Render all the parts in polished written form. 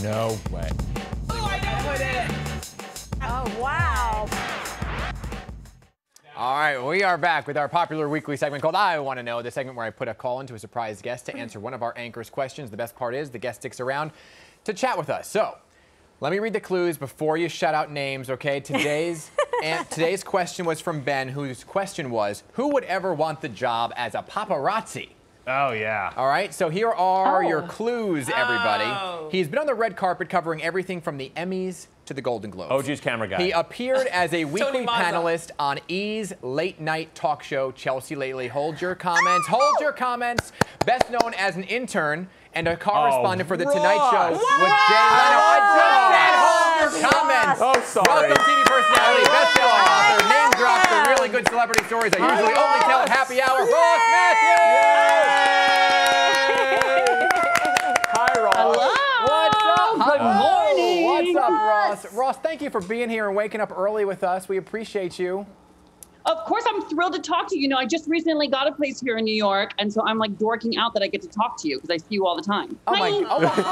No way. Oh, I put it. Oh, wow. All right, we are back with our popular weekly segment called I Want to Know, the segment where I put a call into a surprise guest to answer one of our anchor's questions. The best part is the guest sticks around to chat with us. So let me read the clues before you shout out names, okay? Today's question was from Ben, whose question was, who would ever want the job as a paparazzi? Oh, yeah. All right, so here are your clues, everybody. He's been on the red carpet covering everything from the Emmys to the Golden Globes. OG's camera guy. He appeared as a weekly panelist on E's late-night talk show, Chelsea Lately. Hold your comments. Hold your comments. Best known as an intern and a correspondent for The Tonight Show with Jay Leno. I just said hold your comments. Oh, sorry. Welcome, TV personality, best-selling author, name drops the really good celebrity stories I usually only tell at happy hour, Ross Mathews. Hi, Ross. Hello. What's up? Good morning. What's up, Ross? Ross, thank you for being here and waking up early with us. We appreciate you. Of course, I'm thrilled to talk to you. You know, I just recently got a place here in New York, and so I'm like dorking out that I get to talk to you because I see you all the time. Oh Hi.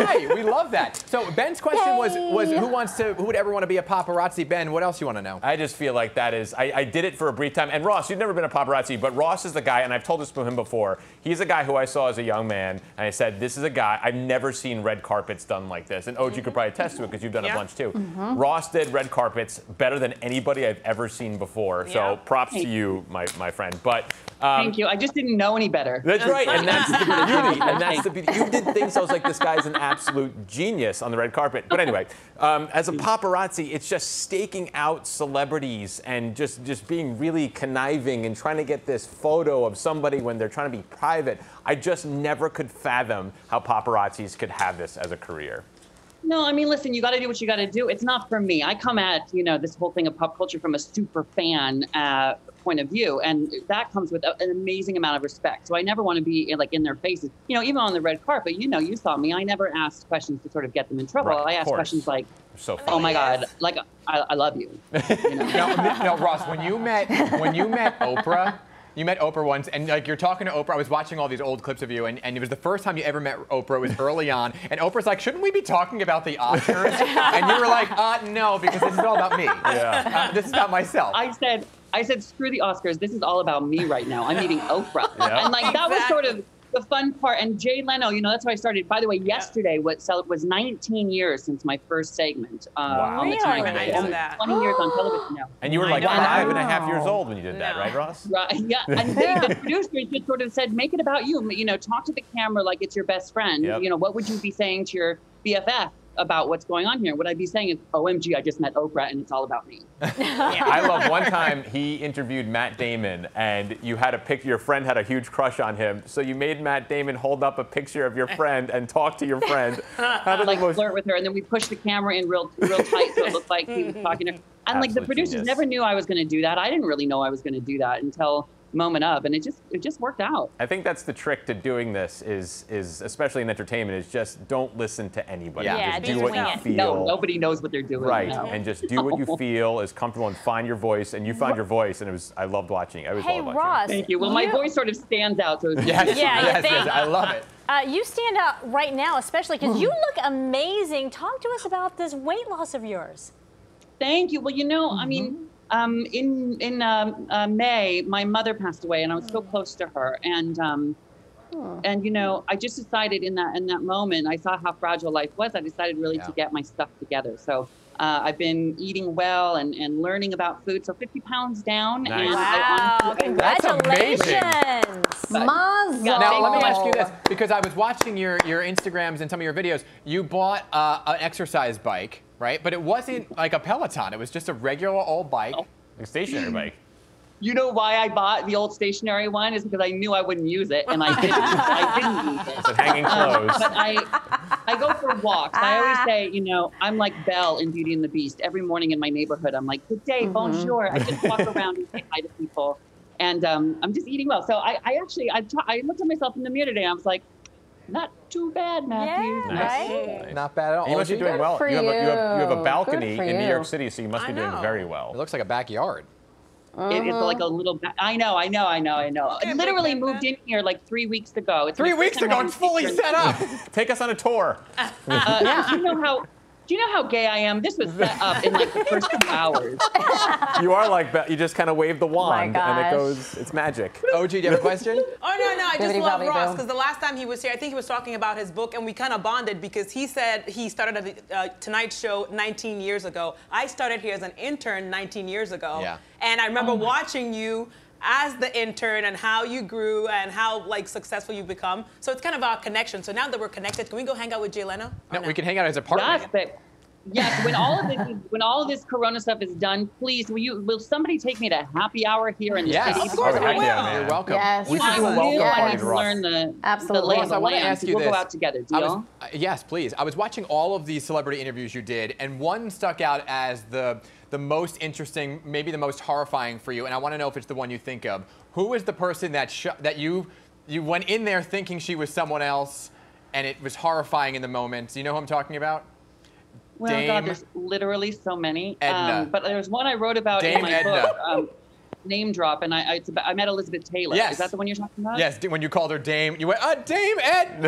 Hi. We love that. So Ben's question was who would ever want to be a paparazzi? Ben, what else you want to know? I just feel like that is, I did it for a brief time. And Ross, you've never been a paparazzi, but Ross is the guy, and I've told this to him before. He's a guy who I saw as a young man, and I said, this is a guy, I've never seen red carpets done like this. And OG could probably attest to it because you've done a bunch too. Ross did red carpets better than anybody I've ever seen before. So props to you, my friend. But thank you. I just didn't know any better. That's right, and that's the beauty. And that's the beauty. You did things I was like, this guy's an absolute genius on the red carpet. But anyway, as a paparazzi, it's just staking out celebrities and just being really conniving and trying to get this photo of somebody when they're trying to be private. I just never could fathom how paparazzis could have this as a career. No, I mean, listen, you got to do what you got to do. It's not for me. I come at, you know, this whole thing of pop culture from a super fan point of view, and that comes with an amazing amount of respect. So I never want to be like in their faces. You know, even on the red carpet, you know, you saw me. I never asked questions to sort of get them in trouble. Right, I asked questions like, so oh my God, like I love you. You know? No, Ross, when you met Oprah. You met Oprah once, and like you're talking to Oprah. I was watching all these old clips of you, and it was the first time you ever met Oprah. It was early on, and Oprah's like, "Shouldn't we be talking about the Oscars?" And you were like, "No, because this is all about me. Yeah. This is about myself." I said, screw the Oscars. This is all about me right now. I'm meeting Oprah, and like that was sort of the fun part. And Jay Leno, you know, that's why I started. By the way, yesterday was 19 years since my first segment on the Tonight Show. 20 years on television now. And you were like 5.5 years old when you did that, right, Ross? Right. Yeah. And the producer just sort of said, make it about you. You know, talk to the camera like it's your best friend. Yep. You know, what would you be saying to your BFF about what's going on here? What I'd be saying is, OMG, I just met Oprah and it's all about me. I love one time he interviewed Matt Damon, and you had a picture, your friend had a huge crush on him, so you made Matt Damon hold up a picture of your friend and talk to your friend. Like flirt with her, and then we pushed the camera in real tight so it looked like he was talking to her. And like the producers never knew I was going to do that. I didn't really know I was going to do that until moment of, and it just worked out. I think that's the trick to doing this is especially in entertainment, is just don't listen to anybody. Yeah, just do what you feel. No, nobody knows what they're doing. Right, no. and just do what you feel is comfortable and find your voice, and you found your voice, and I loved watching. I always loved watching. Ross. Thank you. Well, my voice sort of stands out. So Yes, I love it. You stand out right now, especially because you look amazing. Talk to us about this weight loss of yours. Thank you. Well, you know, I mean, in May, my mother passed away, and I was so close to her. And you know, I just decided in that moment, I saw how fragile life was. I decided really to get my stuff together. So I've been eating well and learning about food. So 50 pounds down. Nice. And Wow! Congratulations! Now let me ask you this, because I was watching your Instagrams and some of your videos. You bought an exercise bike, right? But it wasn't like a Peloton. It was just a regular old bike. A stationary bike. You know why I bought the old stationary one is because I knew I wouldn't use it, and I didn't use it. So hanging clothes. But I go for walks. I always say, you know, I'm like Belle in Beauty and the Beast. Every morning in my neighborhood, I'm like, good day, bonjour. I just walk around and say hi to people, and I'm just eating well. So I looked at myself in the mirror today, and I was like, not too bad, Matthew. Yeah, right? Not bad at all. You must be doing well. You have a balcony in New York City, so you must be doing very well. It looks like a backyard. It is like a little. I know. I literally moved in here like 3 weeks ago. It's 3 weeks ago, it's fully set up. Take us on a tour. Do you know how gay I am? This was set up in like the first 2 hours. You are like that. You just kind of wave the wand and it gosh. goes, it's magic. OG, do you have a question? Oh, no, I just Bibbidi love bobbidi Ross boo. because the last time he was here, I think he was talking about his book, and we kind of bonded because he said he started at the Tonight Show 19 years ago. I started here as an intern 19 years ago. Yeah. And I remember watching you as the intern and how you grew and how like successful you've become. So it's kind of our connection. So now that we're connected, can we go hang out with Jay Leno? No, we can hang out as a partner. Yes, but yes, when all of this Corona stuff is done, please will somebody take me to happy hour here in the Yes, city? of course I will. You're welcome. Yes. We should I do a welcome will. party I need to to Ross. learn the Absolutely. lay Ross, of the I want to land. ask you We'll this. go out together. Deal? Yes, please. I was watching all of these celebrity interviews you did, and one stuck out as the most interesting, maybe the most horrifying for you, and I want to know if it's the one you think of. Who is the person that you went in there thinking she was someone else, and it was horrifying in the moment? Do you know who I'm talking about? Well, Dame God, there's literally so many. Edna. But there's one I wrote about Dame in my Edna. book, Name Drop, and I met Elizabeth Taylor. Yes. Is that the one you're talking about? Yes, when you called her Dame, you went, Dame Ed,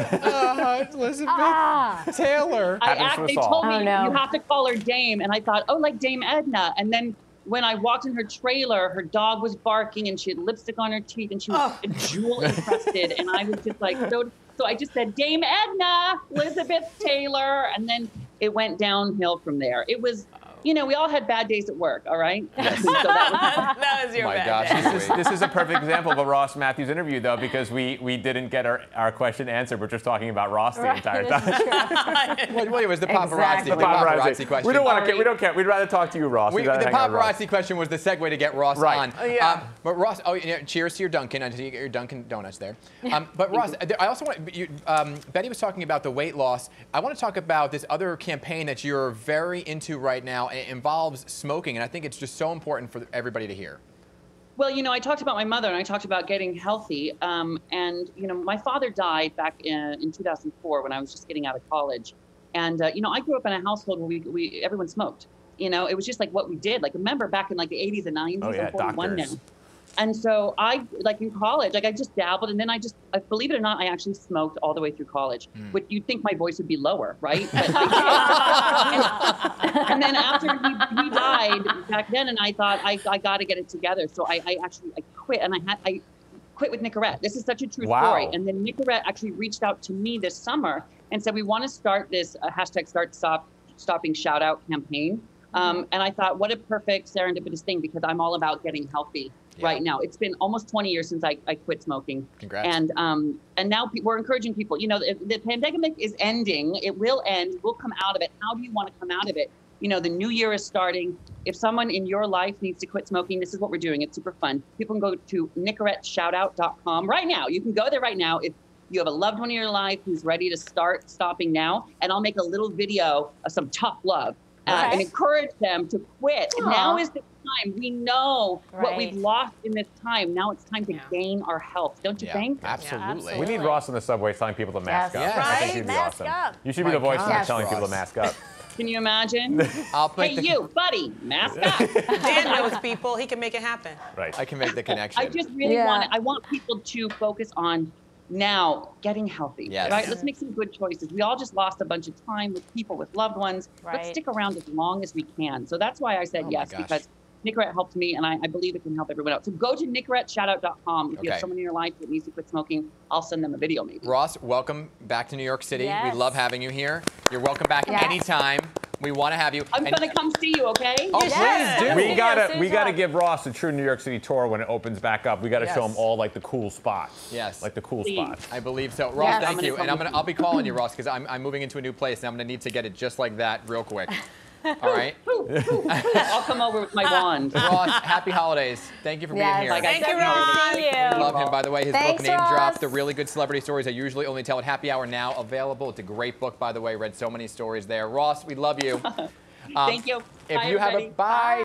Elizabeth Taylor. Happens to us They all. told me Oh, no. you have to call her Dame, and I thought, oh, like Dame Edna. And then when I walked in her trailer, her dog was barking, and she had lipstick on her teeth, and she was jewel encrusted, and I was just like, so I just said, Dame Edna, Elizabeth Taylor, and then it went downhill from there. It was, we all had bad days at work, all right? Yes. So that That was your Oh my bad gosh. day. This is a perfect example of a Ross Mathews interview, though, because we didn't get our question answered. We're just talking about Ross the entire time. Well, it was the paparazzi, Exactly. the paparazzi question. We don't want to. We don't care. We'd rather talk to you, Ross. The We'd rather hang out with Ross. paparazzi question was the segue to get Ross Right. on. Yeah. But Ross, cheers to your Dunkin'. I see you get your Dunkin' Donuts there. But Ross, I also want Betty was talking about the weight loss. I want to talk about this other campaign that you're very into right now. And it involves smoking, and I think it's just so important for everybody to hear. Well, I talked about my mother, and I talked about getting healthy. And my father died back in 2004 when I was just getting out of college. And I grew up in a household where we everyone smoked. It was just like what we did. Like, remember back in like the 80s and 90s? Oh yeah, I'm 41 doctors. now. And so I, like in college, like I just dabbled, and then I believe it or not, I actually smoked all the way through college. But you'd think my voice would be lower, right? But and then after he died back then, and I thought I got to get it together. So I quit, and I quit with Nicorette. This is such a true story. And then Nicorette actually reached out to me this summer and said, we want to start this hashtag Stopping Shout Out campaign. And I thought, what a perfect serendipitous thing, because I'm all about getting healthy right now. It's been almost 20 years since I quit smoking. Congrats. And now we're encouraging people, the pandemic is ending. It will end. We'll come out of it. How do you want to come out of it? The new year is starting. If someone in your life needs to quit smoking, this is what we're doing. It's super fun. People can go to NicoretteShoutout.com right now. You can go there right now if you have a loved one in your life who's ready to start stopping now. And I'll make a little video of some tough love. And encourage them to quit. And now is the time. We know what we've lost in this time. Now it's time to gain our health. Don't you think? Absolutely. We need Ross on the subway telling people to mask up. Yes. I think Right? he'd be Mask awesome. up. You should be the voice gosh, telling people to Ross. mask up. Can you imagine? Hey, You, buddy, mask up. Dan knows people. He can make it happen. Right. I can make the connection. I just really I want people to focus on now getting healthy. Yes. Right? Let's make some good choices. We all just lost a bunch of time with people, with loved ones. Let's Right. stick around as long as we can. So that's why I said Oh my yes, gosh. because Nicorette helped me, and I believe it can help everyone else. So go to NicoretteShoutout.com. If you have someone in your life that needs to quit smoking, I'll send them a video maybe. Ross, welcome back to New York City. Yes. We love having you here. You're welcome back Yes. anytime. We want to have you. I'm going to come see you, okay? Oh, Yes. please do. We gotta Susan. give Ross a true New York City tour when it opens back up. We gotta show him Yes. all like the cool spots. Yes. Like the cool Please. spots. I believe so. Ross, Yes. thank I'm you. gonna And come I'll be calling you, Ross, because I'm moving into a new place, and I'm going to need to get it just like that real quick. All right? I'll come over with my wand. Ross, happy holidays. Thank you for being Yes. here. Like I Thank said, you, Ross. See you. Love him, by the way. His Thanks, book, Name Drop, Ross. The Really Good Celebrity Stories I Usually Only Tell at Happy Hour, now available. It's a great book, by the way. Read so many stories there. Ross, we love you. Thank you. If Bye, you have a everybody. bye.